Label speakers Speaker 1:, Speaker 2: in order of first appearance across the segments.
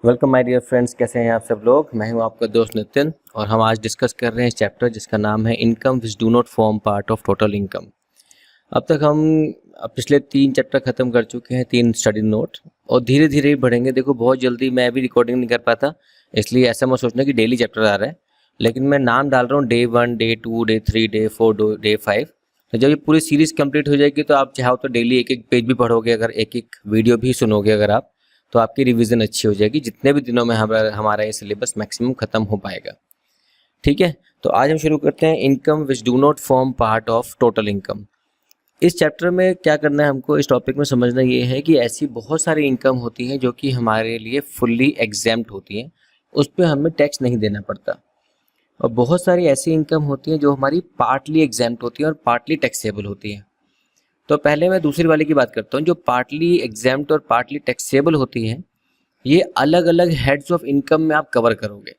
Speaker 1: Welcome my dear friends, कैसे हैं आप सब लोग। मैं हूं आपका दोस्त नितिन और हम आज डिस्कस कर रहे हैं चैप्टर जिसका नाम है income which do not form part of total income. अब तक हम पिछले 3 चैप्टर ख़त्म कर चुके हैं, 3 स्टडी नोट, और धीरे धीरे ही बढ़ेंगे। देखो बहुत जल्दी मैं भी रिकॉर्डिंग नहीं कर पाता, इसलिए ऐसा मत सोचना कि डेली चैप्टर आ रहा है, लेकिन मैं नाम डाल रहा हूँ day 1, day 2, day 3, day 4, day 5। तो जब ये पूरी सीरीज़ कंप्लीट हो जाएगी तो आप चाहो तो डेली एक एक पेज भी पढ़ोगे, अगर एक एक वीडियो भी सुनोगे अगर आप, तो आपकी रिवीजन अच्छी हो जाएगी। जितने भी दिनों में हमारा ये सिलेबस मैक्सिमम खत्म हो पाएगा। ठीक है, तो आज हम शुरू करते हैं income which do not form part of total income. इस चैप्टर में क्या करना है हमको, इस टॉपिक में समझना ये है कि ऐसी बहुत सारी इनकम होती हैं जो कि हमारे लिए फुल्ली एग्जेम्प्ट होती हैं, उस पर हमें टैक्स नहीं देना पड़ता, और बहुत सारी ऐसी इनकम होती हैं जो हमारी पार्टली एग्जेम्प्ट होती हैं और पार्टली टैक्सेबल होती हैं। तो पहले मैं दूसरी वाले की बात करता हूँ। जो पार्टली एग्जेम्प्ट और पार्टली टैक्सेबल होती हैं, ये अलग अलग हेड्स ऑफ इनकम में आप कवर करोगे।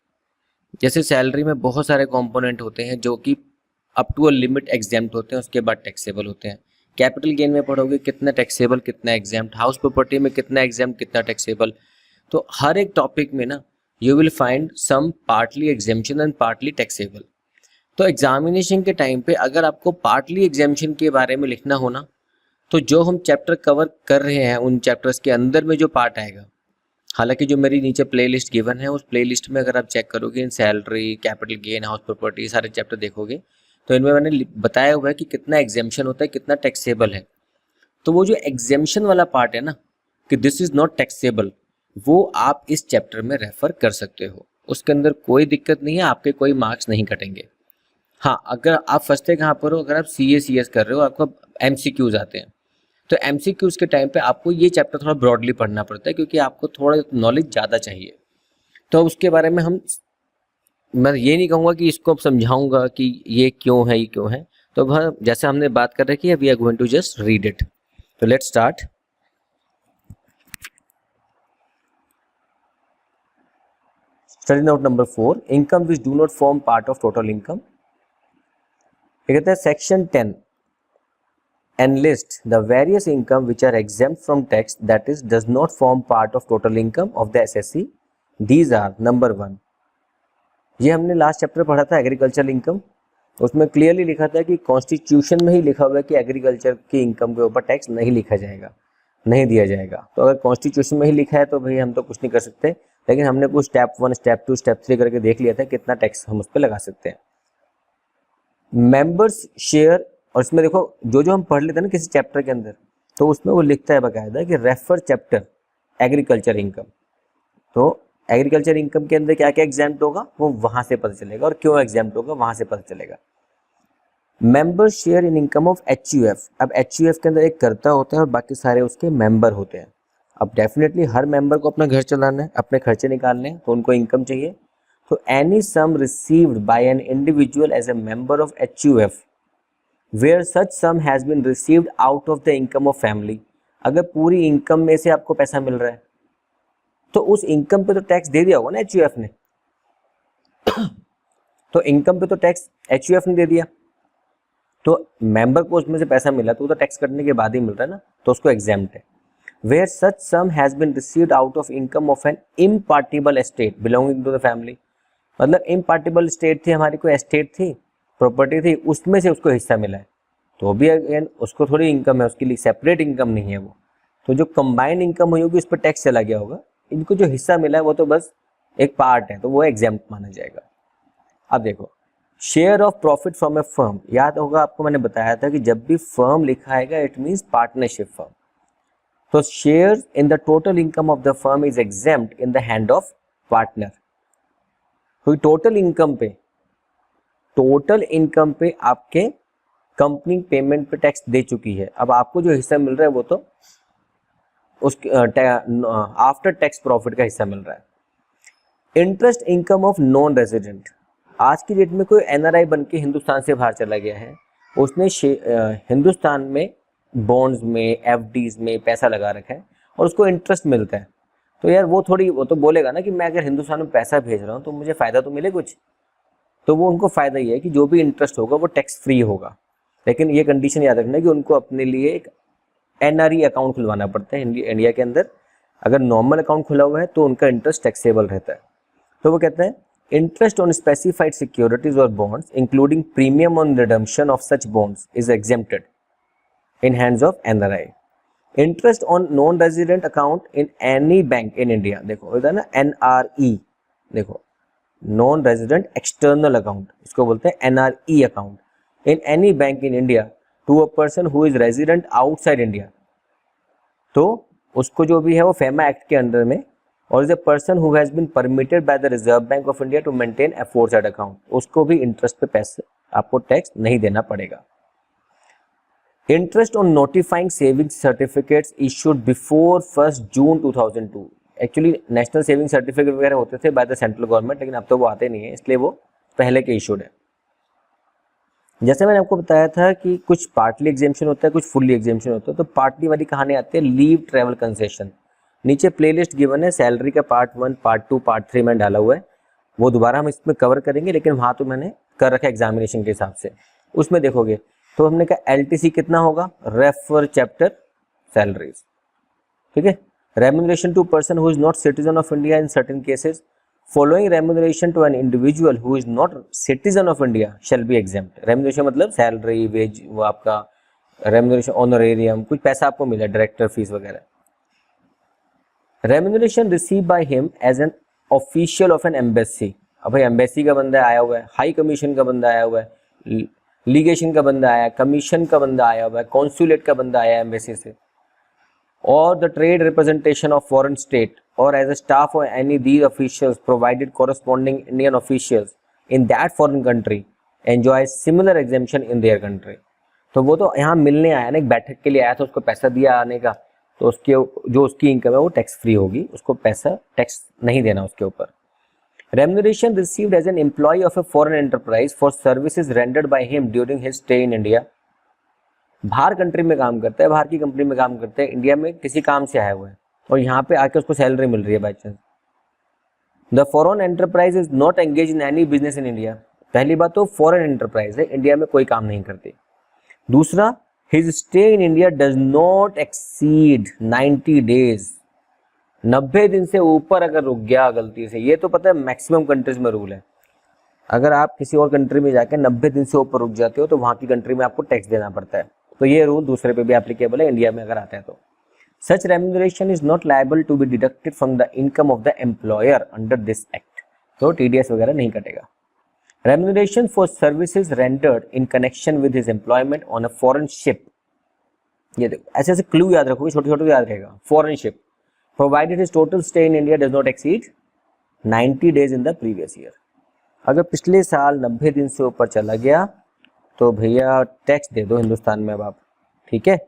Speaker 1: जैसे सैलरी में बहुत सारे कंपोनेंट होते हैं जो कि up to a limit exempt होते हैं, उसके बाद टैक्सेबल होते हैं। कैपिटल गेन में पढ़ोगे कितना टैक्सेबल कितना एग्जेम्प्ट, हाउस प्रॉपर्टी में कितना एग्जेम्प्ट कितना टैक्सेबल। तो हर एक टॉपिक में ना you will find some partly exemption and partly taxable. तो एग्जामिनेशन के टाइम पे अगर आपको पार्टली एग्जेम्पशन के बारे में लिखना हो ना, तो जो हम चैप्टर कवर कर रहे हैं उन चैप्टर्स के अंदर में जो पार्ट आएगा, हालांकि जो मेरी नीचे प्लेलिस्ट गिवन है उस प्लेलिस्ट में अगर आप चेक करोगे, इन salary, capital gain, house property, सारे चैप्टर देखोगे, तो इनमें मैंने बताया हुआ है कि कितना एग्जेम्पशन होता है, कितना टैक्सेबल है। तो वो जो एग्जेम्पशन वाला पार्ट है ना, कि दिस इज नॉट टैक्सेबल, वो आप इस चैप्टर में रेफर कर सकते हो। उसके अंदर कोई दिक्कत नहीं है, आपके कोई मार्क्स नहीं कटेंगे। हाँ, अगर आप फंसते कहाँ पर हो, अगर आप CS कर रहे हो, आपको MCQs आते हैं, तो MCQs के टाइम पे आपको ये चैप्टर थोड़ा ब्रॉडली पढ़ना पड़ता है, क्योंकि आपको थोड़ा नॉलेज ज़्यादा चाहिए। तो उसके बारे में मैं ये नहीं कहूँगा कि इसको समझाऊंगा कि ये क्यों है, ये क्यों है। तो जैसे हमने बात कर रखी है, we are going to just read it. तो let's start. Study note number 4, income which do not form part of total income. कहते हैं section 10 enlist the various income which are exempt from tax, that is does not form part of total income of the SSC. These are number 1, ये हमने last chapter पढ़ा था agriculture income, उसमें clearly लिखा था कि कॉन्स्टिट्यूशन में ही लिखा हुआ है कि एग्रीकल्चर की इनकम के ऊपर टैक्स नहीं लिखा जाएगा, नहीं दिया जाएगा। तो अगर कॉन्स्टिट्यूशन में ही लिखा है तो भाई हम तो कुछ नहीं कर सकते, लेकिन हमने कुछ स्टेप 1, स्टेप 2, स्टेप 3 करके देख लिया था कितना टैक्स हम उस पर लगा सकते हैं। मेंबर्स शेयर, और इसमें देखो जो जो हम पढ़ लेते हैं ना किसी चैप्टर के अंदर, तो उसमें वो लिखता है बकायदा कि रेफर चैप्टर एग्रीकल्चर इनकम। तो एग्रीकल्चर इनकम के अंदर क्या क्या एग्जाम्प्ट होगा वो वहां से पता चलेगा, और क्यों एग्जाम्प्ट होगा वहां से पता चलेगा। Member share in income of HUF। अब HUF के अंदर एक कर्ता होता है और बाकी सारे उसके मेंबर होते हैं। अब डेफिनेटली हर मेंबर को अपना घर चलाना है, अपने खर्चे निकालने हैं, तो उनको इनकम चाहिए। तो any sum received by an individual as a member of HUF where such sum has been received out of the income of family, अगर पूरी इनकम में से आपको पैसा मिल रहा है तो उस इनकम पे तो टैक्स दे दिया होगा ना HUF ने। तो इनकम पे तो टैक्स HUF ने दे दिया, तो मेंबर को उसमें से पैसा मिला तो वो तो टैक्स कटने के बाद ही मिल रहा है ना, तो उसको एग्जेम्प्ट है। Where such sum has been received out of income of an impartible estate belonging to the family, मतलब इम्पार्टिबल स्टेट थी हमारी, कोई एस्टेट थी, प्रॉपर्टी थी, उसमें से उसको हिस्सा मिला है, तो भी अगेन उसको थोड़ी इनकम है, उसके लिए सेपरेट इनकम नहीं है वो। तो जो कंबाइंड इनकम हुई होगी उस पर टैक्स चला गया होगा, इनको जो हिस्सा मिला है वो तो बस एक पार्ट है, तो वो एग्जेम्प्ट माना जाएगा। अब देखो, share of profit from A firm, याद होगा आपको मैंने बताया था कि जब भी फर्म लिखा आएगा इट मीन्स पार्टनरशिप फर्म। तो share in the total income of the firm is exempt in the hand of partner. तो टोटल इनकम पे आपके कंपनी पेमेंट पे टैक्स दे चुकी है, अब आपको जो हिस्सा मिल रहा है वो तो उसके आफ्टर टैक्स प्रॉफिट का हिस्सा मिल रहा है। Interest income of non resident, आज की डेट में कोई NRI बन के हिंदुस्तान से बाहर चला गया है, उसने हिंदुस्तान में बॉन्ड्स में FDs में पैसा लगा रखा है और उसको इंटरेस्ट मिलता है, तो यार वो तो बोलेगा ना कि मैं अगर हिंदुस्तान में पैसा भेज रहा हूँ तो मुझे फ़ायदा तो मिले कुछ। तो वो उनको फ़ायदा ये है कि जो भी इंटरेस्ट होगा वो टैक्स फ्री होगा, लेकिन ये कंडीशन याद रखना कि उनको अपने लिए एक NRE अकाउंट खुलवाना पड़ता है इंडिया के अंदर, अगर नॉर्मल अकाउंट खुला हुआ है तो उनका इंटरेस्ट टैक्सेबल रहता है। तो वो कहते हैं इंटरेस्ट ऑन स्पेसिफाइड सिक्योरिटीज और bonds including premium on redemption of such bonds is exempted in hands of NRI. Interest on non resident account in any bank in India, देखो होता है ना एनआरई, देखो नॉन रेजिडेंट एक्सटर्नल अकाउंट, इसको बोलते हैं NRE account, in any bank in India to a person who is resident outside India, तो उसको जो भी है वो फेमा एक्ट के अंडर में, और is a person who has been permitted by the Reserve Bank of India to maintain aforesaid account, उसको भी इंटरेस्ट पे पैसे आपको टैक्स नहीं देना पड़ेगा। Interest on notifying saving certificates issued before 1 June 2002, actually national saving certificate वगैरह होते थे बाय द सेंट्रल गवर्नमेंट, लेकिन अब तो वो आते नहीं है, इसलिए वो पहले के इशूड है। जैसे मैंने आपको बताया था कि कुछ पार्टली एग्जेम्पशन होता है, कुछ फुल्ली एग्जेम्पशन होता है, तो पार्टली वाली कहानी आती है लीव ट्रैवल कंसेशन। नीचे प्लेलिस्ट गिवन है, सैलरी का पार्ट 1, पार्ट 2, पार्ट 3 में डाला हुआ है, वो दोबारा हम इसमें कवर करेंगे, लेकिन वहाँ तो मैंने कर रखा है एग्जामिनेशन के हिसाब से। उसमें देखोगे तो हमने कहा एलटीसी कितना होगा, रेफर चैप्टर सैलरीज, ठीक है। Remuneration to person who is not citizen of India in certain cases, following remuneration to an individual who is not citizen of India shall be exempt. Remuneration मतलब salary, wage, वो आपका remuneration, honorarium, कुछ पैसा आपको मिला, director fees वगैरह। Remuneration receive by him as an official of an embassy, अब भाई एम्बेसी का बंदा आया हुआ है, हाई कमीशन का बंदा आया हुआ है, लीगेशन का बंदा आया, कमीशन का बंदा आया हुआ है, कॉन्सुलेट का बंदा आया है एम्बेसी से, और the trade representation of foreign state or as a staff or any these officials provided corresponding Indian officials in that foreign country enjoy similar exemption in their country। तो वो तो यहाँ मिलने आया ना, एक बैठक के लिए आया था, उसको पैसा दिया आने का, तो उसके जो उसकी इनकम है वो टैक्स फ्री होगी, उसको पैसा टैक्स नहीं देना उसके ऊपर। Remuneration received as an employee of a foreign enterprise for services rendered by him during his stay in India। बाहर कंट्री में काम करता है, बाहर की कंपनी में काम करता है, इंडिया में किसी काम से आया हुआ है और यहाँ पे आके उसको सैलरी मिल रही है by chance. The foreign enterprise is not engage in any business in India, पहली बात तो फॉरेन एंटरप्राइज है, इंडिया में कोई काम नहीं करती। दूसरा, his stay in India does not exceed 90 days, 90 दिन से ऊपर अगर रुक गया गलती से, ये तो पता है मैक्सिमम कंट्रीज में रूल है, अगर आप किसी और कंट्री में जाके 90 दिन से ऊपर रुक जाते हो तो वहाँ की कंट्री में आपको टैक्स देना पड़ता है, तो ये रूल दूसरे पे भी एप्लीकेबल है, इंडिया में अगर आता है तो। Such remuneration is not liable to be deducted from the income of the employer under this act, तो TDS वगैरह नहीं कटेगा। Remuneration for services rendered in connection with his employment on a foreign ship, ये देखो ऐसे ऐसे clue याद रखोगे, छोटे छोटे याद रहेगा। Foreign ship, provided his total stay in India does not exceed 90 days in the previous year। अगर पिछले साल 90 दिन से ऊपर चला गया तो भैया टैक्स दे दो हिंदुस्तान में अब आप, ठीक है।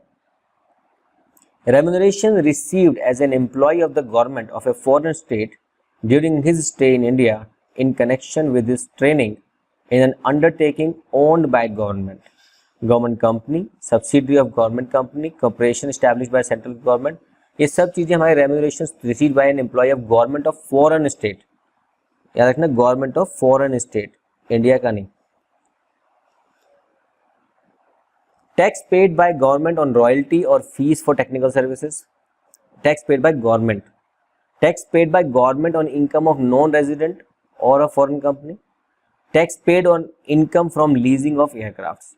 Speaker 1: Remuneration received as an employee of the government of a foreign state during his stay in India in connection with his training in an undertaking owned by government, government company, subsidiary of government company, corporation established by central government, ये सब चीजें हमारे remuneration received by an employee of government of foreign state, याद रखना government of foreign state, India का नहीं। Tax paid by government on royalty or fees for technical services, tax paid by government, tax paid by government on income of non-resident or a foreign company, tax paid on income from leasing of aircrafts,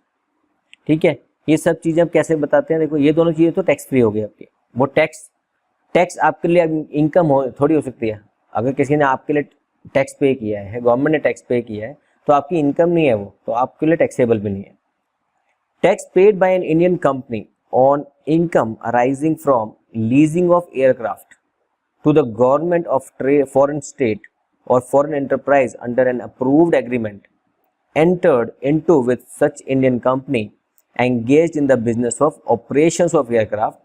Speaker 1: ठीक है। ये सब चीजें हम कैसे बताते हैं, देखो ये दोनों चीजें तो टैक्स फ्री हो गई आपकी, वो टैक्स आपके लिए इनकम हो थोड़ी हो सकती है, अगर किसी ने आपके लिए टैक्स पे किया है, गवर्नमेंट ने टैक्स पे किया है, तो आपकी इनकम नहीं है वो, तो आपके लिए टैक्सेबल भी नहीं है। Tax paid by an Indian company on income arising from leasing of aircraft to the government of foreign state or foreign enterprise under an approved agreement entered into with such Indian company engaged in the business of operations of aircraft,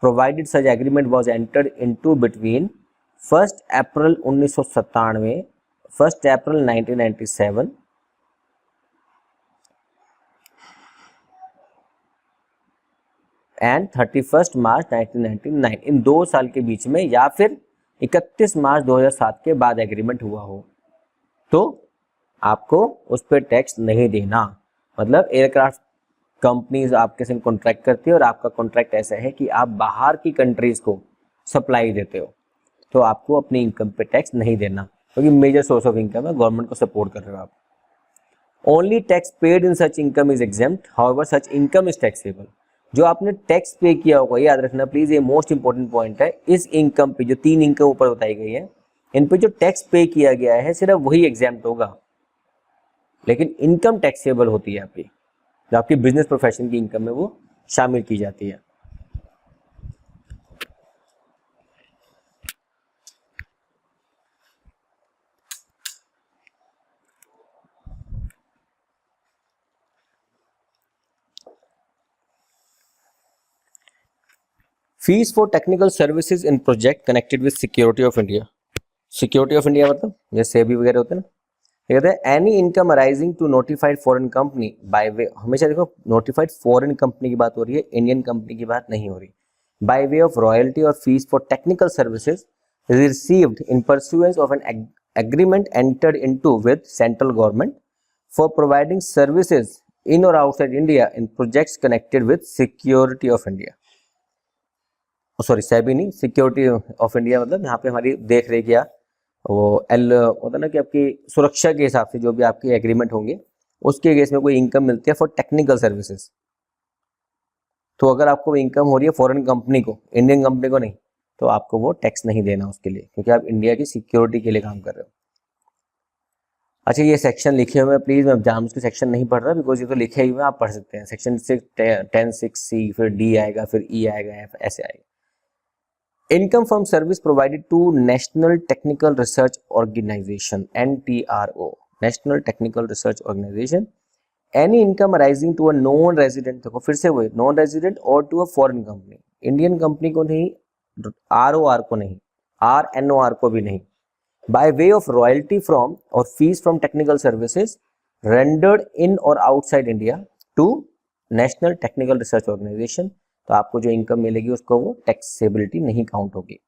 Speaker 1: provided such agreement was entered into between 1st April 1997, 1st April 1997 and 31 मार्च 1999, इन 2 साल के बीच में, या फिर 31 मार्च 2007 के बाद agreement हुआ हो, तो आपको उस पर टैक्स नहीं देना। मतलब एयरक्राफ्ट कंपनीज आपके साथ कॉन्ट्रैक्ट करती है और आपका कॉन्ट्रैक्ट ऐसा है कि आप बाहर की कंट्रीज को सप्लाई देते हो तो आपको अपनी इनकम पे टैक्स नहीं देना, क्योंकि मेजर सोर्स ऑफ इनकम है, गवर्नमेंट को सपोर्ट कर रहे हो आप। Only tax paid in such income is exempt, however such income is taxable. जो आपने टैक्स पे किया होगा, याद रखना प्लीज, ये मोस्ट इंपॉर्टेंट पॉइंट है, इस इनकम पे जो 3 इनकम ऊपर बताई गई है, इन पे जो टैक्स पे किया गया है सिर्फ वही एग्जेम्प्ट होगा, लेकिन इनकम टैक्सेबल होती है आपकी, जो आपकी बिजनेस प्रोफेशन की इनकम में वो शामिल की जाती है। Fees for technical services in project connected with security of India. Security of India मतलब जैसे सेबी वगैरह होते हैं ना, कहते हैं any income arising to notified foreign company by way, हमेशा देखो नोटिफाइड फॉरेन कंपनी की बात हो रही है, इंडियन कंपनी की बात नहीं हो रही। बाय वे ऑफ रॉयल्टी और fees for technical services received in pursuance of an agreement entered into with central government for providing services in और outside India in projects connected with security of India. Sorry SEBI नहीं, security of India मतलब यहाँ पे हमारी देख रेख या वो एल होता है ना कि आपकी सुरक्षा के हिसाब से जो भी आपके एग्रीमेंट होंगे उसके केस में कोई इनकम मिलती है फॉर टेक्निकल सर्विसेज। तो अगर आपको इनकम हो रही है फॉरेन कंपनी को, इंडियन कंपनी को नहीं, तो आपको वो टैक्स नहीं देना उसके लिए, क्योंकि आप इंडिया की सिक्योरिटी के लिए काम कर रहे हो। अच्छा ये सेक्शन लिखे हुए हैं, प्लीज मैं जाम के सेक्शन नहीं पढ़ रहा, बिकॉज ये तो लिखे हुए आप पढ़ सकते हैं। सेक्शन 10(6)(c), फिर डी आएगा, फिर ई आएगा, ऐसे आएगा। Income from service provided to national technical research organisation NTRO, national technical research organisation. Any income arising to a non resident, देखो फिर से वही नॉन रेजिडेंट और to a foreign company, Indian company को नहीं, ROR को नहीं, RNOR को भी नहीं, by way of royalty from और fees from technical services rendered in और outside India to national technical research organisation, तो आपको जो इनकम मिलेगी उसको वो टैक्सेबिलिटी नहीं काउंट होगी।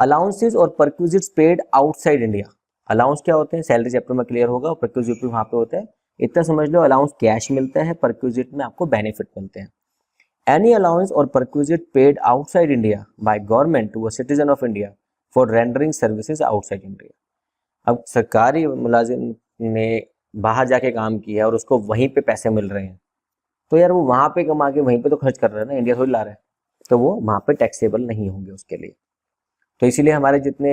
Speaker 1: अलाउंसेस और perquisites paid outside India, allowance क्या होते हैं सैलरी चैप्टर में क्लियर होगा, परक्विजिट भी वहां पे होता है, इतना समझ लो। अलाउंस कैश मिलता है, परक्विजिट में आपको बेनिफिट मिलते हैं। एनी अलाउंस और perquisite paid outside India by government to a citizen of India for rendering services outside India. अब सरकारी मुलाजिम ने बाहर जाके काम किया और उसको वहीं पे पैसे मिल रहे हैं, तो यार वो वहां पे कमा के वहीं पे तो खर्च कर रहा है ना, इंडिया थोड़ी ला रहा है, तो वो वहां पे टैक्सेबल नहीं होंगे उसके लिए। तो इसीलिए हमारे जितने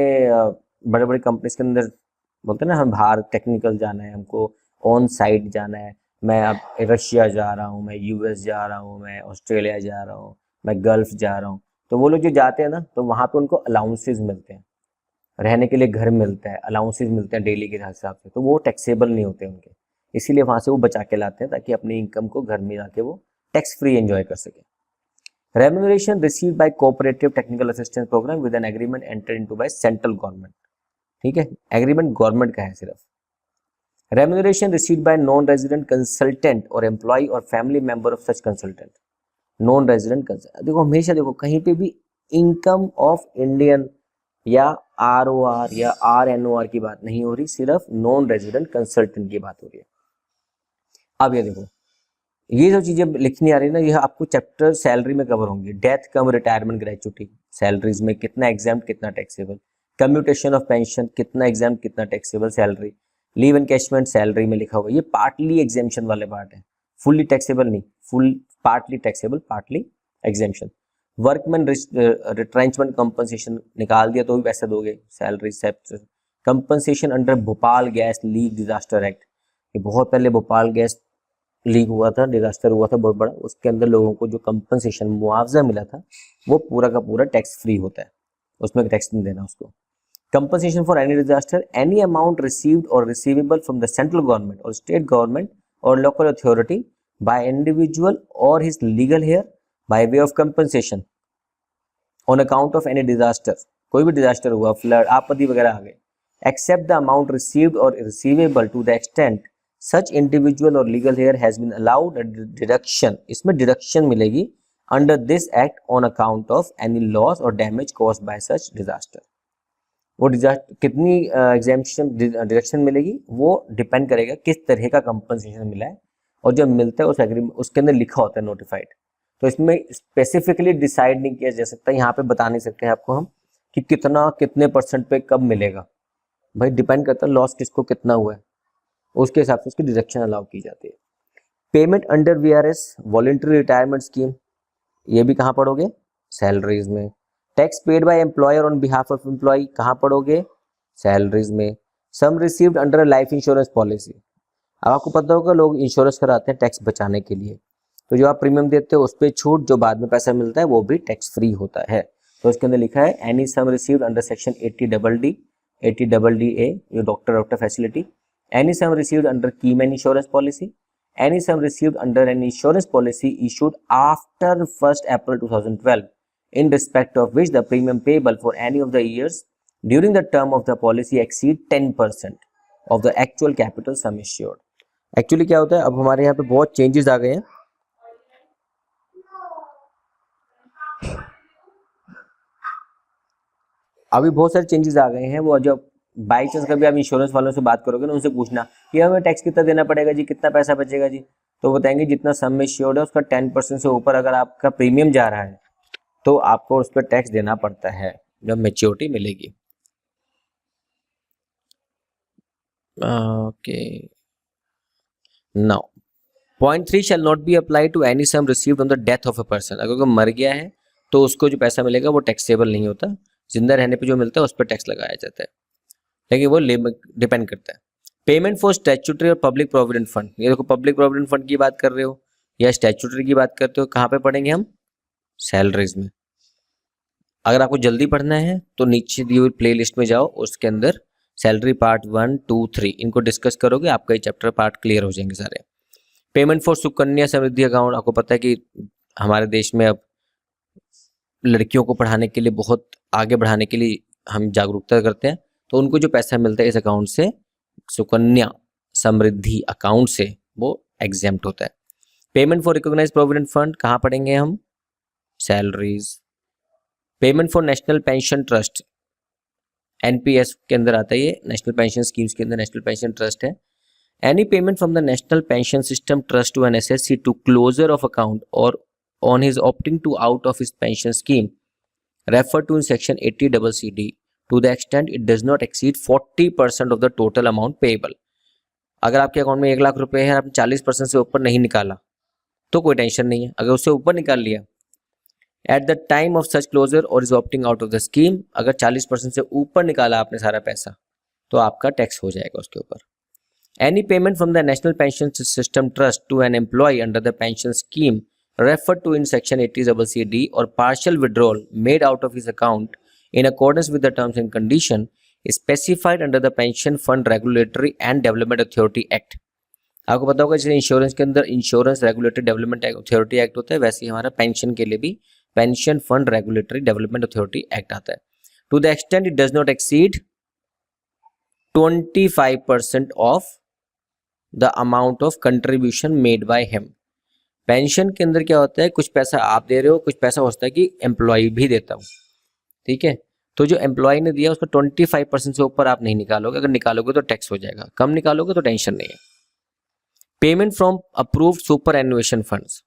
Speaker 1: बड़े बड़े कंपनीज के अंदर बोलते हैं ना, हम बाहर टेक्निकल जाना है, हमको ऑन साइट जाना है, मैं अब रशिया जा रहा हूँ, मैं US जा रहा हूँ, मैं ऑस्ट्रेलिया जा रहा हूँ, मैं गल्फ जा रहा हूँ, तो वो लोग जो जाते हैं ना, तो वहाँ पे उनको अलाउंसेज मिलते हैं, रहने के लिए घर मिलता है, अलाउंसेज मिलते हैं डेली के हिसाब से, तो वो टैक्सेबल नहीं होते उनके, इसीलिए वहां से वो बचा के लाते हैं ताकि अपनी इनकम को घर में जाके वो टैक्स फ्री एंजॉय कर सके। Remuneration received by cooperative technical assistance program with an agreement enter into by central government, ठीक है, एग्रीमेंट गवर्नमेंट का है सिर्फ। Remuneration received by non resident consultant और एम्प्लॉय और family member of such consultant, non resident consultant, देखो हमेशा देखो कहीं पे भी इनकम ऑफ इंडियन या ROR या RNOR की बात नहीं हो रही, सिर्फ नॉन रेजिडेंट कंसल्टेंट की बात हो रही है। अब ये देखो ये जो चीजें लिखनी आ रही है ना, ये आपको चैप्टर सैलरी में कवर होंगी। Death cum retirement gratuity, salaries में कितना एग्जाम्प्ट कितना टैक्सेबल, कम्यूटेशन ऑफ पेंशन कितना एग्जाम्प्ट कितना taxable salary, leave encashment salary में लिखा हुआ, ये पार्टली एग्जेम्पशन वाले पार्ट है, फुल्ली टैक्सेबल नहीं, full partly taxable partly exemption. Workman retrenchment compensation निकाल दिया तो भी पैसे दोगे, salary except. Compensation under Bhopal gas leak disaster act, ये बहुत पहले भोपाल गैस लीक हुआ था, डिजास्टर हुआ था बहुत बड़ा, उसके अंदर लोगों को जो कंपनसेशन मुआवजा मिला था वो पूरा का पूरा टैक्स फ्री होता है, उसमें टैक्स नहीं देना उसको। Compensation for any disaster, any amount received और receivable from the central government और स्टेट गवर्नमेंट और लोकल अथॉरिटी बाय इंडिविजुअल और his legal heir by way of compensation on account of any disaster, कोई भी disaster हुआ, flood, आपत्ति वगैरह आ गए, एक्सेप्ट द अमाउंट रिसीव्ड और receivable to the extent such individual और legal heir has been allowed deduction, इसमें डिडक्शन मिलेगी under this act on account of any loss और damage caused by such disaster. वो डिजास्टर कितनी exemption deduction मिलेगी वो depend करेगा किस तरह का कंपनसेशन मिला है, और जब मिलता है उस एग्रीमेंट उसके अंदर लिखा होता है नोटिफाइड, तो इसमें स्पेसिफिकली डिसाइड नहीं किया जा सकता, यहाँ पे बता नहीं सकते हैं आपको हम कि कितना कितने % पे कब मिलेगा। भाई डिपेंड करता है लॉस किसको कितना हुआ है, उसके हिसाब से उसकी डिडक्शन अलाउ की जाती है। Payment under VRS voluntary retirement scheme, ये भी कहाँ पढ़ोगे, सैलरीज में। Tax paid by employer on behalf of employee, कहाँ पढ़ोगे, सैलरीज में। Sum received under life insurance policy, अब आपको पता होगा लोग इंश्योरेंस कराते हैं टैक्स बचाने के लिए, तो जो आप प्रीमियम देते हो उस पर छूट, जो बाद में पैसा मिलता है वो भी टैक्स फ्री होता है। तो इसके अंदर लिखा है any sum received under section 80DD ये doctor facility, any sum received under keyman insurance policy, any sum received under an insurance policy issued after 1st April 2012 in respect of which the premium payable for any of the years during the term of the policy exceed 10% of the actual capital sum assured। Actually क्या होता है, अब हमारे यहाँ पे बहुत changes आ गए हैं। अभी बहुत सारे चेंजेस आ गए हैं, वो जब बाई चांस कभी आप इंश्योरेंस वालों से बात करोगे ना, उनसे पूछना कि हमें टैक्स कितना देना पड़ेगा जी, कितना पैसा बचेगा जी, तो बताएंगे जितना सम में श्योर्ड है उसका 10% से ऊपर अगर आपका प्रीमियम जा रहा है तो आपको उस पर टैक्स देना पड़ता है जब मैच्योरिटी मिलेगी। Okay, now point 3 shall not be apply to any sum received on the death of a person, अगर कोई मर गया है तो उसको जो पैसा मिलेगा वो टैक्सेबल नहीं होता, जिंदा रहने पे जो मिलता है उस पर टैक्स लगाया जाता है, लेकिन वो डिपेंड करता है। पेमेंट फॉर स्टैट्यूटरी और पब्लिक प्रोविडेंट फंड, ये देखो पब्लिक प्रोविडेंट फंड की बात कर रहे हो या स्टैट्यूटरी की बात करते हो, कहाँ पे पढ़ेंगे हम, सैलरीज में। अगर आपको जल्दी पढ़ना है तो नीचे दी हुई प्ले लिस्ट में जाओ, उसके अंदर सैलरी पार्ट 1, 2, 3 इनको डिस्कस करोगे, आपका ये चैप्टर पार्ट क्लियर हो जाएंगे सारे। Payment for Sukanya Samriddhi account, आपको पता है कि हमारे देश में अब लड़कियों को पढ़ाने के लिए, बहुत आगे बढ़ाने के लिए हम जागरूकता करते हैं, तो उनको जो पैसा मिलता है इस अकाउंट से, सुकन्या समृद्धि अकाउंट से, वो एग्जेम्प्ट होता है। Payment for recognised provident fund कहाँ पढ़ेंगे हम, salaries. Payment for national pension trust, NPS के अंदर आता है ये, नेशनल पेंशन स्कीम्स के अंदर नेशनल पेंशन ट्रस्ट है। Any payment from the national pension system trust to an SSC to closure of account और on his opting to out of his pension scheme referred to in section 80CC to the extent it does not exceed 40% of the total amount payable। अगर आपके account में 1 लाख रुपए है, आपने 40% से ऊपर नहीं निकाला तो कोई टेंशन नहीं है, अगर उससे ऊपर निकाल लिया at the time of such closure और is opting out of the scheme, अगर 40% से ऊपर निकाला आपने सारा पैसा तो आपका टैक्स हो जाएगा उसके ऊपर। Any payment from the national pension system trust to an employee under the pension scheme referred to in section 80CC or partial withdrawal made out of his account in accordance with the terms and condition specified under the Pension Fund Regulatory and Development Authority Act। आपको पता होगा जैसे insurance के अंदर insurance regulatory development authority act होता है, वैसे ही हमारा पेंशन के लिए भी pension fund regulatory development authority act आता है। To the extent it does not exceed 25% of the amount of contribution made by him. Pension के अंदर क्या होता है, कुछ पैसा आप दे रहे हो, कुछ पैसा होता है कि एम्प्लॉय भी देता हूँ, ठीक है, तो जो एम्प्लॉय ने दिया उसका 25% से ऊपर आप नहीं निकालोगे, अगर निकालोगे तो टैक्स हो जाएगा, कम निकालोगे तो टेंशन नहीं है। Payment from approved superannuation funds,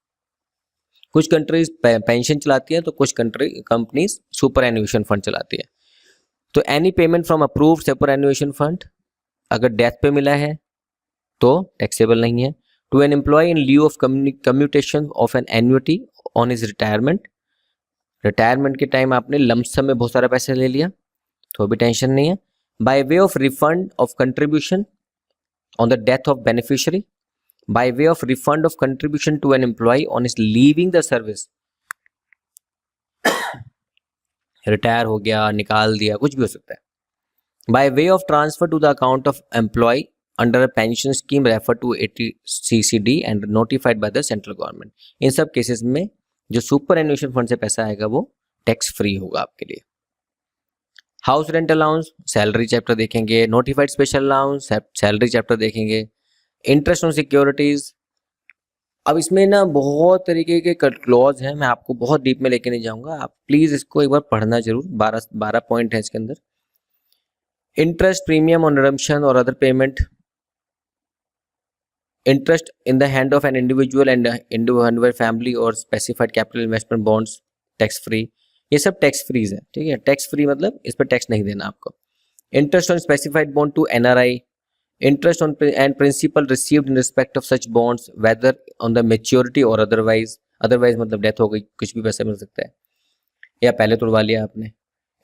Speaker 1: कुछ कंट्रीज पेंशन चलाती है तो कुछ कंपनीज सुपर एन्युएशन फंड चलाती है। तो any payment from approved superannuation fund अगर डेथ पे मिला है तो टैक्सेबल नहीं है। To an employee in lieu of commutation of an annuity on his retirement, retirement के टाइम आपने लमसम में बहुत सारा पैसा ले लिया तो भी टेंशन नहीं है। By way of refund of contribution on the death of beneficiary, by way of refund of contribution to an employee on his leaving the service, retire हो गया, निकाल दिया, कुछ भी हो सकता है। By way of transfer to the account of employee under a pension scheme refer to 80CC and notified by the central government, इन सब केसेस में जो सुपर एन्युएशन फंड से पैसा आएगा वो टैक्स फ्री होगा आपके लिए। House rent allowance salary chapter देखेंगे, notified special allowance salary chapter देखेंगे, इंटरेस्ट ऑन सिक्योरिटीज। अब इसमें ना बहुत तरीके के क्लॉज हैं, मैं आपको बहुत डीप में लेके नहीं जाऊंगा, आप प्लीज इसको एक बार पढ़ना जरूर, 12 पॉइंट है इसके अंदर। इंटरेस्ट प्रीमियम ऑन रिडम्पशन और other payment, interest in the hand of an individual and individual family और specified capital investment bonds tax free. ये सब टैक्स फ्रीज है, ठीक है। टैक्स फ्री मतलब इस पर टैक्स नहीं देना आपको। Interest on specified bond to NRI, interest on and principal received in respect of such bonds whether on the maturity और अदरवाइज, अदरवाइज मतलब डेथ हो गई, कुछ भी पैसा मिल सकता है या पहले तोड़वा लिया आपने।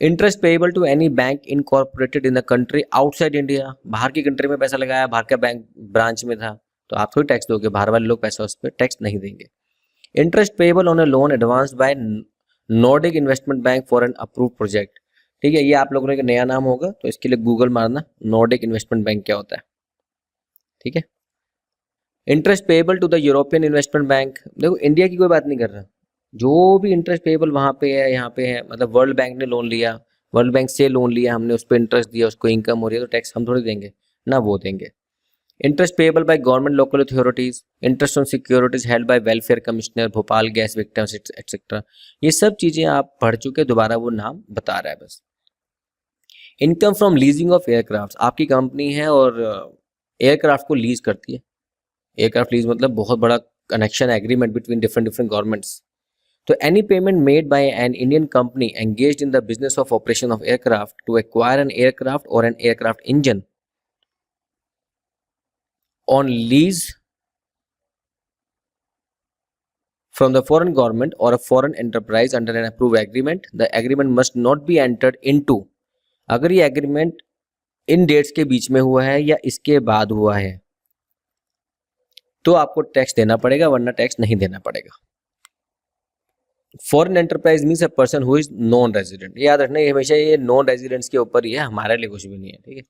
Speaker 1: Interest payable to any bank incorporated in the country outside India, बाहर की कंट्री में पैसा लगाया, बाहर का बैंक ब्रांच में था तो आप थोड़ी टैक्स दोगे, बाहर वाले लोग पैसा उस पर टैक्स नहीं देंगे। Interest payable on a loan advance by Nordic investment bank for an approved project, ठीक है। ये आप लोगों का नया नाम होगा तो इसके लिए गूगल मारना नॉर्डिक इन्वेस्टमेंट बैंक क्या होता है, ठीक है। Interest payable to the European investment bank, देखो इंडिया की कोई बात नहीं कर रहा, जो भी इंटरेस्ट पेएबल वहाँ पे है, यहाँ पे है, मतलब वर्ल्ड बैंक ने लोन लिया, वर्ल्ड बैंक से लोन लिया हमने, उस पर इंटरेस्ट दिया, उसको इनकम हो रही है तो टैक्स हम थोड़ी देंगे ना, वो देंगे। Interest payable by government local authorities, interest on securities held by welfare commissioner, Bhopal gas victims etcetera. ये सब चीजें आप पढ़ चुके, दोबारा वो नाम बता रहा है बस। Income from leasing of aircraft, आपकी कंपनी है और एयरक्राफ्ट को लीज करती है। एयरक्राफ्ट लीज मतलब बहुत बड़ा connection agreement between different governments. तो any payment made by an Indian company engaged in the business of operation of aircraft to acquire an aircraft और an aircraft engine on lease from the foreign government or a foreign enterprise under an approved agreement, the agreement must not be entered into, अगर ये agreement in dates के बीच में हुआ है या इसके बाद हुआ है तो आपको टैक्स देना पड़ेगा, वरना टैक्स नहीं देना पड़ेगा। Foreign enterprise means a person who is non resident, याद रखना ये हमेशा ये नॉन रेजिडेंट्स के ऊपर ही है, हमारे लिए कुछ भी नहीं है, ठीक है।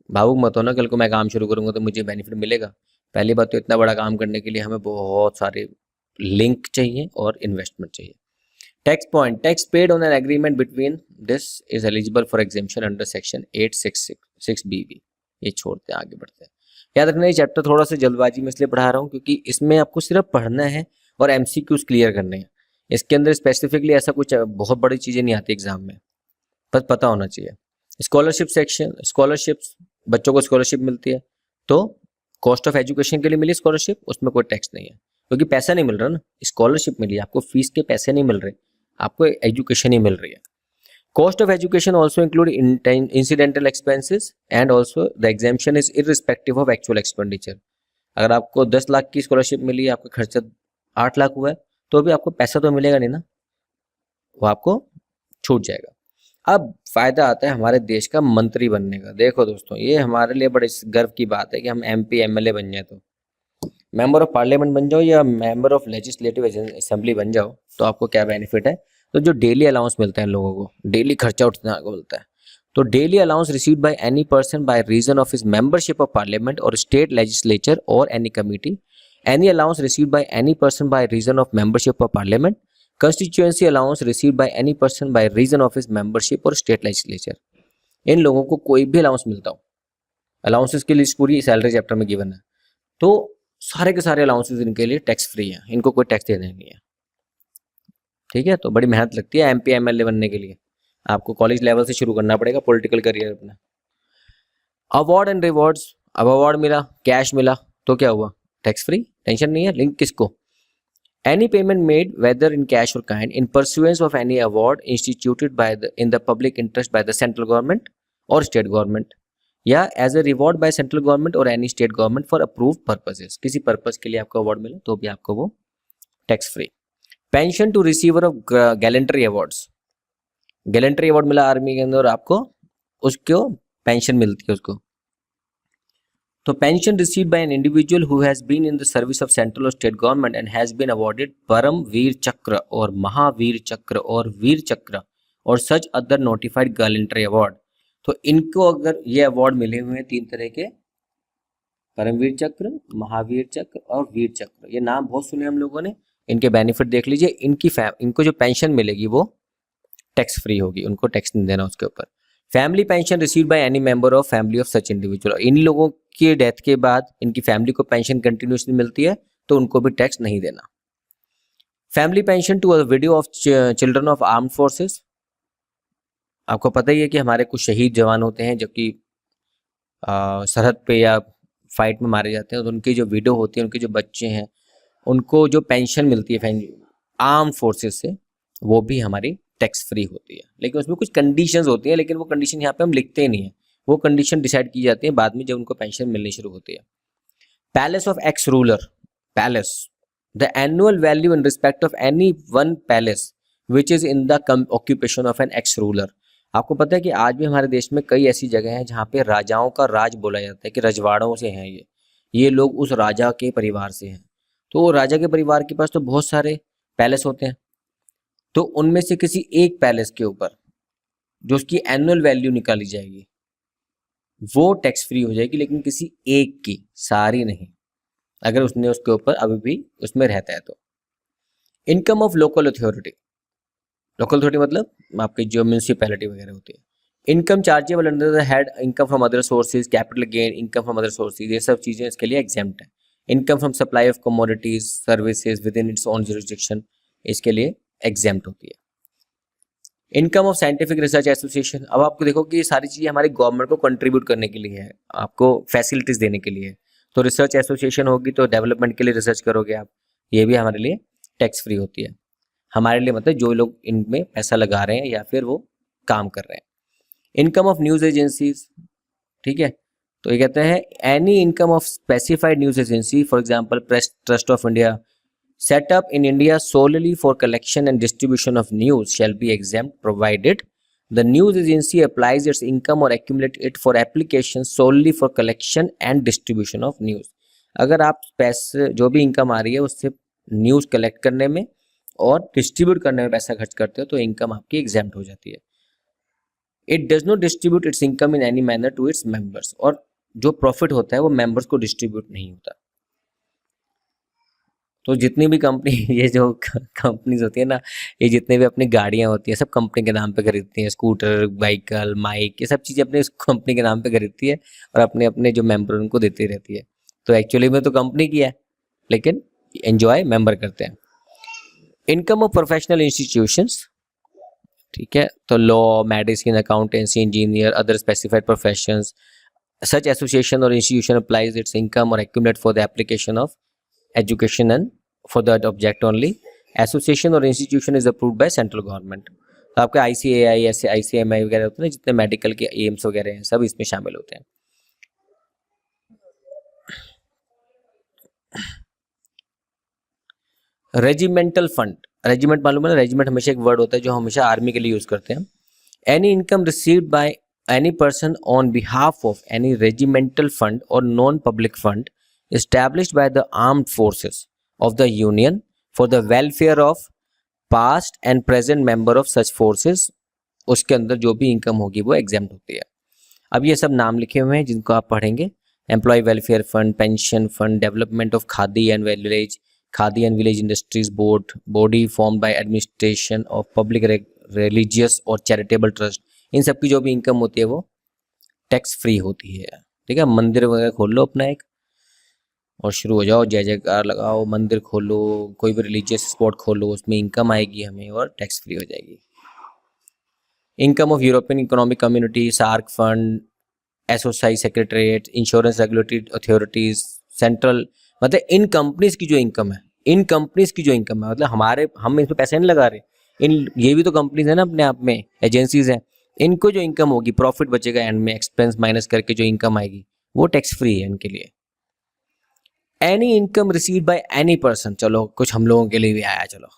Speaker 1: भावुक मत हो ना, कल को मैं काम शुरू करूंगा तो मुझे बेनिफिट मिलेगा। पहली बात तो इतना बड़ा काम करने के लिए हमें बहुत सारे लिंक चाहिए और इन्वेस्टमेंट चाहिए। Tax point, tax paid on an agreement between this is eligible for exemption under section 866 BB। ये छोड़ते हैं, आगे बढ़ते हैं। याद रखना ये चैप्टर थोड़ा सा जल्दबाजी में इसलिए पढ़ा रहा हूँ क्योंकि इसमें आपको सिर्फ पढ़ना है और MCQs क्लियर करने हैं। इसके अंदर स्पेसिफिकली ऐसा कुछ बहुत बड़ी चीज़ें नहीं आती एग्जाम में, बस पता होना चाहिए। स्कॉलरशिप सेक्शन, स्कॉलरशिप्स, बच्चों को स्कॉलरशिप मिलती है तो कॉस्ट ऑफ एजुकेशन के लिए मिली स्कॉलरशिप, उसमें कोई टैक्स नहीं है क्योंकि पैसा नहीं मिल रहा ना, स्कॉलरशिप मिली, आपको फीस के पैसे नहीं मिल रहे, आपको एजुकेशन ही मिल रही है। Cost of education also include incidental expenses and also the exemption is irrespective of actual expenditure. अगर आपको 10 लाख की स्कॉलरशिप मिली, आपका खर्चा 8 लाख हुआ है तो भी आपको पैसा तो मिलेगा नहीं ना, वो आपको छूट जाएगा। अब फायदा आता है हमारे देश का मंत्री बनने का। देखो दोस्तों, ये हमारे लिए बड़े गर्व की बात है कि हम MP MLA बन जाए, तो मेंबर ऑफ पार्लियामेंट बन जाओ या मेंबर ऑफ लेजिस्लेटिव असेंबली बन जाओ तो आपको क्या बेनिफिट है। तो जो डेली अलाउंस मिलता है लोगों को, डेली खर्चा उठने को मिलता है, तो daily allowance received by any person by reason of his membership of Parliament और स्टेट लेजिस्लेचर और any committee, any allowance received by any person by reason of membership of Parliament, constituency allowance received by any person by reason of his membership और state legislature. इन लोगों को कोई भी allowance मिलता हो, अलाउंसेस की लिस्ट पूरी सैलरी चैप्टर में गिवन है, तो सारे के सारे अलाउंसेस इनके लिए टैक्स फ्री है, इनको कोई टैक्स देना नहीं है, ठीक है। तो बड़ी मेहनत लगती है MP MLA बनने के लिए, आपको कॉलेज लेवल से शुरू करना पड़ेगा पॉलिटिकल करियर अपना। अवार्ड एंड रिवॉर्ड्स, अब अवार्ड मिला, कैश मिला तो क्या हुआ, टैक्स फ्री, टेंशन नहीं है। लिंक किसको, any payment made whether in cash or kind in pursuance of any award instituted by the in the public interest by the central government or state government या as a reward by central government or any state government for approved purposes, किसी purpose के लिए आपको award मिला तो भी आपको वो tax free. Pension to receiver of gallantry awards, gallantry award मिला आर्मी के अंदर, आपको उसको पेंशन मिलती है उसको। तो pension received by an individual who has been in the service of central और state government and has been awarded Param Vir चक्र और महावीर चक्र और वीर चक्र और such other notified gallantry award, तो इनको अगर ये अवार्ड मिले हुए हैं 3 तरह के, परमवीर चक्र, महावीर चक्र और वीर चक्र, ये नाम बहुत सुने हम लोगों ने, इनके बेनिफिट देख लीजिए। इनको जो पेंशन मिलेगी वो टैक्स फ्री होगी, उनको टैक्स नहीं देना उसके ऊपर। Family pension received by any member of family of such individual, इन लोगों की डेथ के बाद इनकी फैमिली को पेंशन कंटिन्यूसली मिलती है तो उनको भी टैक्स नहीं देना। Family pension to a widow of children of armed forces, आपको पता ही है कि हमारे कुछ शहीद जवान होते हैं जबकि सरहद पे या फाइट में मारे जाते हैं, तो उनकी जो विडो होती है, उनके जो बच्चे हैं, उनको जो पेंशन मिलती है आर्म फोर्सेस से, वो भी हमारी टैक्स फ्री होती है। लेकिन उसमें कुछ कंडीशंस होती हैं, लेकिन वो कंडीशन यहाँ पे हम लिखते ही नहीं है, वो कंडीशन डिसाइड की जाती है बाद में जब उनको पेंशन मिलनी शुरू होती है। Palace of ex ruler, palace, the annual value in respect of any one palace which is in the occupation of an ex ruler. आपको पता है कि आज भी हमारे देश में कई ऐसी जगह हैं जहाँ पे राजाओं का राज बोला जाता है कि रजवाड़ों से हैं ये लोग उस राजा के परिवार से हैं। तो राजा के परिवार के पास तो बहुत सारे पैलेस होते हैं, तो उनमें से किसी एक पैलेस के ऊपर जो उसकी एनुअल वैल्यू निकाली जाएगी वो टैक्स फ्री हो जाएगी, लेकिन किसी एक की, सारी नहीं, अगर उसने उसके ऊपर अभी भी उसमें रहता है तो। Income of local authority, local authority मतलब आपकी जो म्यूनसिपैलिटी वगैरह होती है। Income chargeable under the head income from other sources, capital gain, income from other sources, ये सब चीज़ें इसके लिए एग्जेम्प्ट है। Income from supply of commodities services with in its own jurisdiction, इसके लिए एग्जेम्प्ट होती है। Income of scientific research association, अब आपको देखो कि ये सारी चीज़ें हमारी गवर्नमेंट को कंट्रीब्यूट करने के लिए है, आपको फैसिलिटीज देने के लिए है। तो रिसर्च एसोसिएशन होगी तो डेवलपमेंट के लिए रिसर्च करोगे आप, ये भी हमारे लिए टैक्स फ्री होती है। हमारे लिए मतलब जो लोग इनमें पैसा लगा रहे हैं या फिर वो काम कर रहे हैं। इनकम ऑफ न्यूज़ एजेंसीज, ठीक है, तो ये कहते हैं any income of specified news agency, for example press trust of India set up in India solely for collection and distribution of news shall be exempt provided the news agency applies its income or accumulate it for application solely for collection and distribution of news। अगर आप पैसे जो भी income आ रही है उससे news collect करने में और डिस्ट्रीब्यूट करने में पैसा खर्च करते हो तो इनकम आपकी एग्जेम्प्ट हो जाती है। It does not distribute its income in any manner to its members, और जो प्रॉफिट होता है वो मेंबर्स को डिस्ट्रीब्यूट नहीं होता। तो जितनी भी कंपनी ये जो कंपनीज होती है ना, ये जितने भी अपनी गाड़ियाँ होती हैं सब कंपनी के नाम पे खरीदती हैं, स्कूटर, बाइकल, माइक, ये सब चीज़ें अपने कंपनी के नाम पे खरीदती है और अपने अपने जो मेंबर उनको देती रहती है। तो एक्चुअली में तो कंपनी की है, लेकिन एंजॉय मेंबर करते हैं। इनकम ऑफ प्रोफेशनल इंस्टीट्यूशंस, ठीक है, तो law, medicine, accountancy, engineer, other specified professions, such association और इंस्टीट्यूशन अप्लाइज इट्स इनकम और accumulate for the application of education and for that object only. Association or institution is approved by central government। तो आपके ICAI, ऐसे ICMI वगैरह होते हैं ना, जितने मेडिकल के एम्स वगैरह हैं सब इसमें शामिल होते हैं। रेजिमेंटल फंड, रेजिमेंट मालूम है ना, रेजिमेंट हमेशा एक वर्ड होता है जो हमेशा आर्मी के लिए यूज करते हैं। Any income received by any person on behalf of any regimental fund और non public fund established by the armed forces of the union for the welfare of past and present member of such forces, उसके अंदर जो भी income होगी वो exempt होती है। अब ये सब नाम लिखे हुए हैं जिनको आप पढ़ेंगे। Employee welfare fund, pension fund, development of Khadi and village industries board, body formed by administration of public religious और चैरिटेबल ट्रस्ट, इन सब की जो भी इनकम होती है वो टैक्स फ्री होती है। ठीक है, मंदिर वगैरह खोल लो अपना एक और शुरू हो जाओ, जय जयकार लगाओ, मंदिर खोलो, कोई भी रिलीजियस स्पॉट खोलो, उसमें इनकम आएगी हमें और टैक्स फ्री हो जाएगी। Income of European economic community, SAARC fund, ASOSAI secretariat, insurance regulatory authorities, central, मतलब इन कंपनीज की जो इनकम है, इन कंपनीज की जो इनकम है, मतलब हम इसमें पैसे नहीं लगा रहे, ये भी तो कंपनीज है ना अपने आप में, एजेंसीज हैं, इनको जो इनकम होगी, प्रॉफिट बचेगा एंड में, एक्सपेंस माइनस करके जो इनकम आएगी वो टैक्स फ्री है इनके लिए। Any income received by any person, चलो कुछ हम लोगों के लिए भी आया, चलो।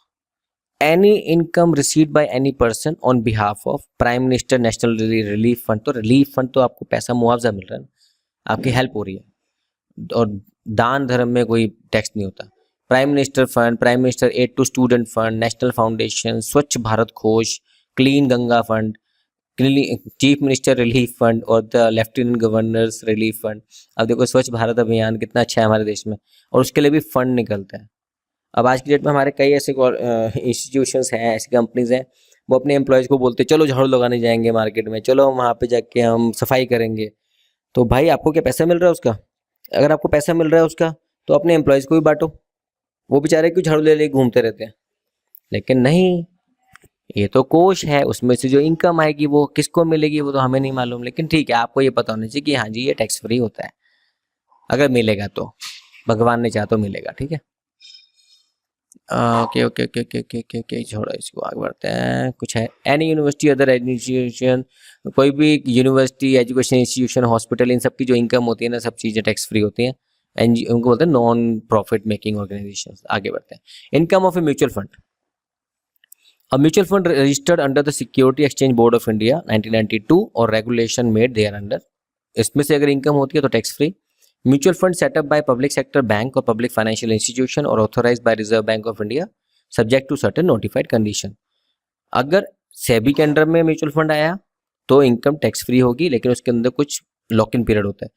Speaker 1: Any income received by any person on behalf of prime minister national relief fund, तो रिलीफ फंड तो आपको पैसा मुआवजा मिल रहा है ना, आपकी हेल्प हो रही है, और दान धर्म में कोई टैक्स नहीं होता। Prime minister fund, prime minister aid to student fund, national foundation, Swachh Bharat Kosh, clean Ganga fund, chief minister relief fund और the lieutenant governor's relief fund. अब देखो स्वच्छ भारत अभियान कितना अच्छा है हमारे देश में, और उसके लिए भी फंड निकलता है। अब आज की डेट में हमारे कई ऐसे इंस्टीट्यूशंस हैं, ऐसी कंपनीज हैं, वो अपने एम्प्लॉयज़ को बोलते हैं चलो झाड़ू लगाने जाएंगे मार्केट में, चलो वहाँ पे जाके हम सफाई करेंगे। तो भाई आपको क्या पैसा मिल रहा है उसका? अगर आपको पैसा मिल रहा है उसका तो अपने एम्प्लॉयज़ को भी बांटो, वो बेचारे क्यों झाड़ू ले घूमते रहते हैं। लेकिन नहीं, ये तो कोष है, उसमें से जो इनकम आएगी वो किसको मिलेगी वो तो हमें नहीं मालूम, लेकिन ठीक है आपको ये पता होना चाहिए कि हाँ जी ये टैक्स फ्री होता है। अगर मिलेगा तो, भगवान ने चाहा तो मिलेगा, ठीक है। Okay okay okay okay okay okay okay, छोड़ो इसको, आगे बढ़ते हैं। कुछ है, एनी यूनिवर्सिटी अदर इंस्टीट्यूशन, कोई भी यूनिवर्सिटी, एजुकेशन इंस्टीट्यूशन, हॉस्पिटल, इन सब की जो इनकम होती है ना, सब चीज़ें टैक्स फ्री होती हैं। एंड उनको बोलते हैं नॉन प्रॉफिट मेकिंग ऑर्गेनाइजेशन। आगे बढ़ते हैं। Income of a mutual fund, a mutual fund registered under the security exchange board of India 1992 और रेगुलेशन मेड देयर अंडर, इसमें से अगर इनकम होती है तो tax free. Mutual fund setup by public sector bank और पब्लिक फाइनेंशियल इंस्टीट्यूशन और authorised by Reserve Bank of India subject to certain notified condition. अगर सेबी के अंडर में म्यूचुअल फंड आया तो इनकम टैक्स फ्री होगी, लेकिन उसके अंदर कुछ लॉक इन पीरियड होता है।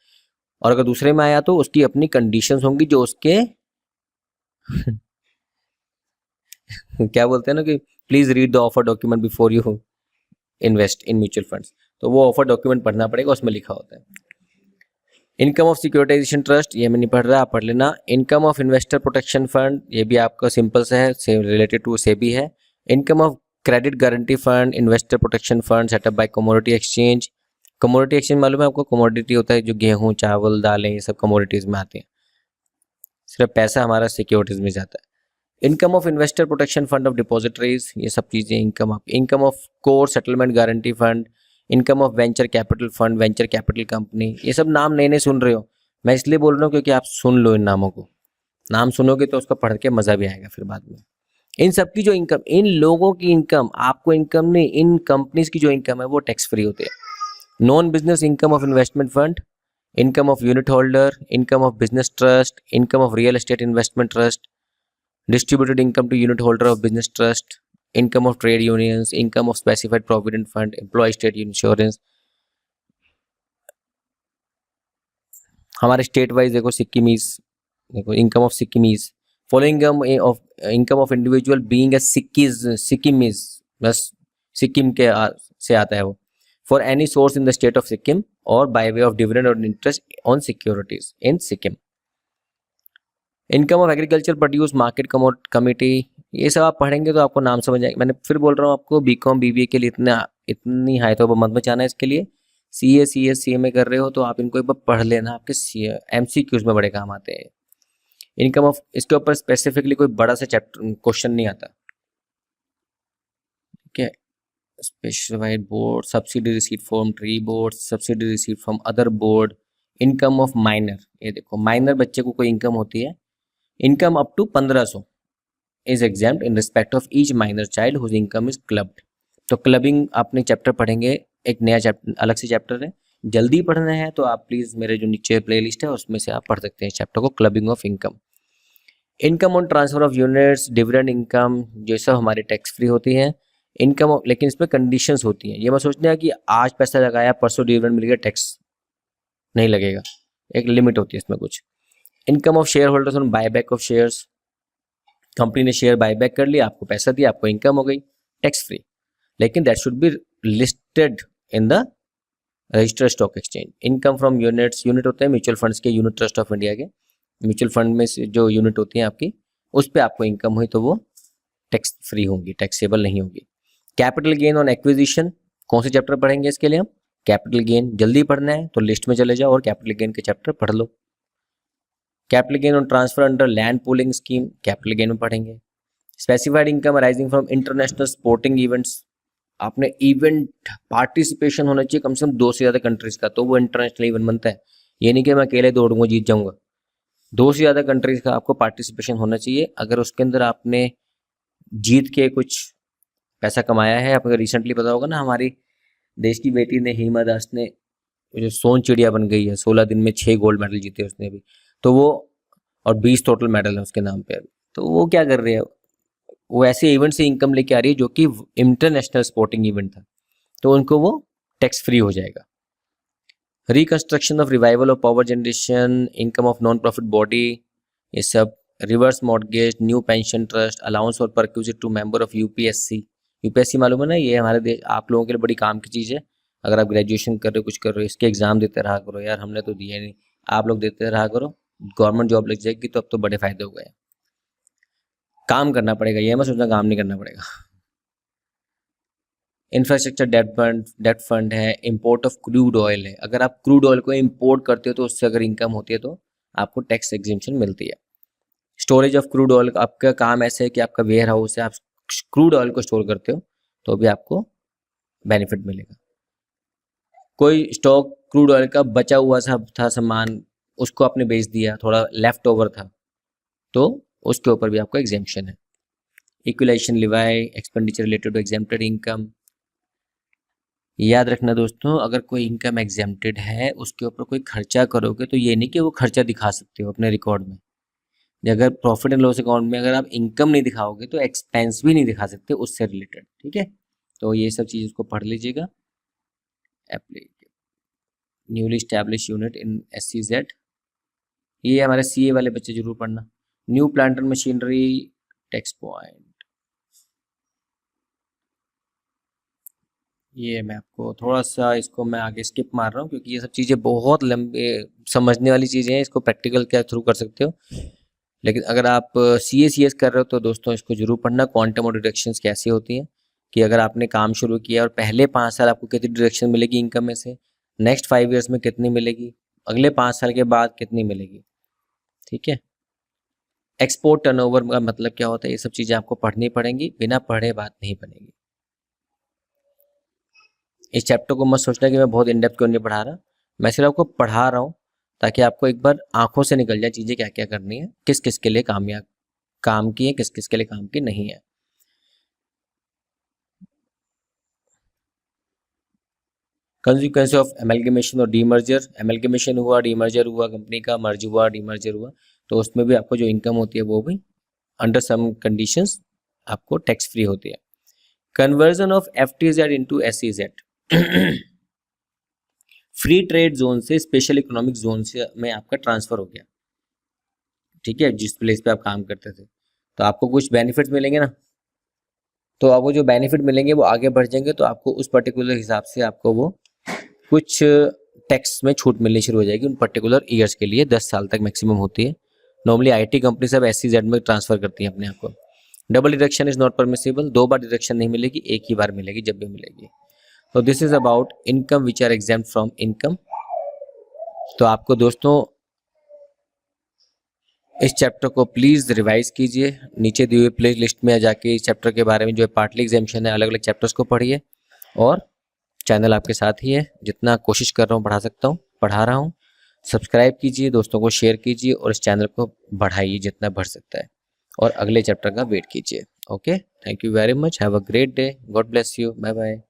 Speaker 1: और अगर दूसरे में आया तो उसकी अपनी कंडीशंस होंगी जो उसके क्या बोलते हैं ना कि please read the offer document before you invest in mutual funds, तो वो ऑफर डॉक्यूमेंट पढ़ना पड़ेगा, उसमें लिखा होता है। इनकम ऑफ सिक्योरिटाइजेशन ट्रस्ट, ये मैं नहीं पढ़ रहा, आप पढ़ लेना। Income of investor protection fund, ये भी आपका सिंपल सा है, रिलेटेड टू सेबी है। Income of credit guarantee fund, investor protection fund setup by commodity exchange. Commodity exchange मालूम है आपको, कमोडिटी होता है जो गेहूं, चावल, दालें, ये सब कमोडिटीज में आते हैं, सिर्फ पैसा हमारा सिक्योरिटीज में जाता है। Income of investor protection fund of depositories, ये सब चीज़ें income of. Income of core settlement guarantee fund, income of venture capital fund, venture capital company, ये सब नाम नए नए सुन रहे हो, मैं इसलिए बोल रहा हूँ क्योंकि आप सुन लो इन नामों को, नाम सुनोगे तो उसको पढ़ के मज़ा भी आएगा फिर बाद में। इन सब की जो इनकम, इन लोगों की इनकम, आपको इनकम नहीं, इन कंपनीज की जो इनकम है वो टैक्स फ्री होती है। Non business income of investment fund, income of unit holder, income of business trust, income of real estate investment trust, distributed income to unit holder of business trust, income of trade unions, income of specified provident fund, employee state insurance। हमारे state wise देखो, सिक्किमीज, देखो income of Sikkimese, following income of individual being a Sikkimese, बस सिक्किम के से आता है वो, for any source in the state of Sikkim और बाय वे ऑफ डिविडेंड और interest on securities in Sikkim. Income of agriculture produce market committee, ये सब आप पढ़ेंगे तो आपको नाम समझ आएगा। मैंने फिर बोल रहा हूँ आपको, बीकॉम बीबीए के लिए इतनी हाई तो मत मचाना है इसके लिए। सीए सीएस सीएमए कर रहे हो तो आप इनको एक बार पढ़ लेना, आपके एमसीक्यूज में बड़े काम आते हैं। इनकम ऑफ, इसके ऊपर स्पेसिफिकली कोई बड़ा सा चैप्टर क्वेश्चन नहीं आता, ठीक है। Specified board, subsidy receipt from tree board, subsidy receipt from other board. Income of minor, ये देखो माइनर बच्चे को कोई इनकम होती है, income up to 1500 is exempted in respect of each minor child whose income is clubbed. तो clubbing आपने chapter पढ़ेंगे, एक नया चैप्टर, अलग से चैप्टर है, जल्दी पढ़ना है तो आप प्लीज़ मेरे जो नीचे प्लेलिस्ट है उसमें से आप पढ़ सकते हैं चैप्टर को, clubbing of income. Income on transfer of units, dividend income, ये सब हमारी टैक्स फ्री होती है। इनकम, लेकिन इसमें कंडीशंस होती हैं, ये मत सोचना है कि आज पैसा लगाया परसों डिविडेंड मिल गया टैक्स नहीं लगेगा, एक लिमिट होती है इसमें कुछ। Income of share holders on buyback of shares, company ने शेयर बायबैक कर लिया, आपको पैसा दिया, आपको इनकम हो गई, टैक्स फ्री, लेकिन that should be listed in the registered stock exchange. Income from units, unit होते हैं म्यूचुअल फंड्स के, यूनिट ट्रस्ट ऑफ इंडिया के, म्यूचुअल फंड में से जो यूनिट होती है आपकी, उस पर आपको इनकम हुई तो वो टैक्स फ्री होंगी, टैक्सेबल नहीं होगी। कैपिटल गेन ऑन एक्विजिशन, कौन से चैप्टर पढ़ेंगे इसके लिए हम, कैपिटल गेन, जल्दी पढ़ना है तो लिस्ट में चले जाओ और कैपिटल गेन के चैप्टर पढ़ लो। Capital gain on transfer under land pooling scheme, capital gain में पढ़ेंगे। Specified income arising from international sporting events, आपने इवेंट पार्टिसिपेशन होना चाहिए कम से कम 2 से ज़्यादा कंट्रीज का, तो वो इंटरनेशनल इवेंट बनता है। ये नहीं कि मैं अकेले दौड़ूंगा जीत जाऊंगा, 2 से ज़्यादा कंट्रीज का आपको पार्टिसिपेशन होना चाहिए। अगर उसके अंदर आपने जीत के कुछ पैसा कमाया है, आपको रिसेंटली पता होगा ना, हमारी देश की बेटी ने, हिमा दास ने, जो सोन चिड़िया बन गई है, 16 दिन में 6 गोल्ड मेडल जीते उसने भी, तो वो, और 20 टोटल मेडल है उसके नाम पे अभी, तो वो क्या कर रही है, वो ऐसे इवेंट से इनकम लेके आ रही है जो कि इंटरनेशनल स्पोर्टिंग इवेंट था, तो उनको वो टैक्स फ्री हो जाएगा। Reconstruction of revival of power generation, income of non profit body, ये सब। Reverse mortgage, new pension trust, allowance और perquisite to member of UPSC. UPSC मालूम है ना, ये हमारे देश, आप लोगों के लिए बड़ी काम की चीज़ है। अगर आप ग्रेजुएशन कर रहे हो, कुछ कर रहे हो, इसके एग्जाम देते रहा करो यार, हमने तो दिए नहीं, आप लोग देते रहा करो, गवर्नमेंट जॉब लग जाएगी तो अब तो बड़े फायदे हो गए। काम करना पड़ेगा, ये मैं सोचना काम नहीं करना पड़ेगा। इंफ्रास्ट्रक्चर डेट फंड है। इंपोर्ट ऑफ क्रूड ऑयल है, अगर आप क्रूड ऑयल को इंपोर्ट करते हो तो उससे अगर इनकम होती है तो आपको टैक्स एग्जेम्पशन मिलती है। स्टोरेज ऑफ क्रूड ऑयल, आपका काम ऐसे है कि आपका वेयर हाउस है, आप क्रूड ऑयल को स्टोर करते हो तो भी आपको बेनिफिट मिलेगा। कोई स्टॉक क्रूड ऑयल का बचा हुआ था सामान, उसको आपने बेच दिया, थोड़ा लेफ्ट ओवर था, तो उसके ऊपर भी आपको एग्जेम्पशन है। Equalisation levy, expenditure related to exempted income. याद रखना दोस्तों, अगर कोई इनकम एग्जेम्प्टेड है उसके ऊपर कोई खर्चा करोगे तो ये नहीं कि वो खर्चा दिखा सकते हो अपने रिकॉर्ड में। अगर प्रॉफिट एंड लॉस अकाउंट में अगर आप इनकम नहीं दिखाओगे तो एक्सपेंस भी नहीं दिखा सकते उससे रिलेटेड, ठीक है। तो ये सब चीज़ को पढ़ लीजिएगा। Newly establish unit in SEZ, ये हमारे CA वाले बच्चे जरूर पढ़ना। New plant and machinery, tax point, ये मैं आपको थोड़ा सा इसको मैं आगे स्किप मार रहा हूँ क्योंकि ये सब चीज़ें बहुत लंबे समझने वाली चीज़ें हैं, इसको प्रैक्टिकल के थ्रू कर सकते हो। लेकिन अगर आप CS कर रहे हो तो दोस्तों इसको जरूर पढ़ना। क्वांटम और डिडक्शंस कैसी होती हैं, कि अगर आपने काम शुरू किया और पहले 5 साल आपको कितनी डिडक्शन मिलेगी इनकम में से, नेक्स्ट 5 ईयर्स में कितनी मिलेगी, अगले 5 साल के बाद कितनी मिलेगी, ठीक है। एक्सपोर्ट टर्नओवर का मतलब क्या होता है, ये सब चीज़ें आपको पढ़नी पड़ेंगी, बिना पढ़े बात नहीं बनेगी। इस चैप्टर को मत सोचना कि मैं बहुत इन डेप्थ क्यों नहीं पढ़ा रहा, मैं सिर्फ आपको पढ़ा रहा हूँ ताकि आपको एक बार आंखों से निकल जाए चीज़ें क्या क्या करनी है, किस किस के लिए काम की है, किस किस के लिए काम की नहीं है। कंसिक्वेंस ऑफ एमलगेमेशन और डीमर्जर, एमलगेमेशन हुआ, डीमर्जर हुआ, कंपनी का मर्ज हुआ, डीमर्जर हुआ, तो उसमें भी आपको जो इनकम होती है वो भी अंडर सम कंडीशंस आपको टैक्स फ्री होती है। Conversion of FTZ into SEZ, free trade zone से स्पेशल इकोनॉमिक जोन से में आपका ट्रांसफर हो गया, ठीक है। जिस प्लेस पे आप काम करते थे तो आपको कुछ बेनिफिट्स मिलेंगे ना, तो आपको जो बेनिफिट मिलेंगे वो आगे बढ़ जाएंगे, तो आपको उस पर्टिकुलर हिसाब से आपको वो कुछ टैक्स में छूट मिलनी शुरू हो जाएगी उन पर्टिकुलर ईयर्स के लिए। 10 साल तक मैक्सिमम होती है। नॉर्मली IT कंपनी सब SEZ में ट्रांसफर करती है अपने आप को। Double deduction is not permissible, 2 bar deduction नहीं मिलेगी, एक ही बार मिलेगी जब भी मिलेगी। तो this is about income which are exempt from income. तो आपको दोस्तों इस चैप्टर को प्लीज़ रिवाइज कीजिए, नीचे दी हुई प्ले लिस्ट में जाके इस चैप्टर के बारे में जो है पार्टली एग्जाम्शन है, अलग अलग चैप्टर्स को पढ़िए। और चैनल आपके साथ ही है, जितना कोशिश कर रहा हूँ पढ़ा सकता हूँ पढ़ा रहा हूँ। सब्सक्राइब कीजिए, दोस्तों को शेयर कीजिए और इस चैनल को बढ़ाइए जितना बढ़ सकता है, और अगले चैप्टर का वेट कीजिए। Okay, thank you very much, have a great day, God bless you, bye bye.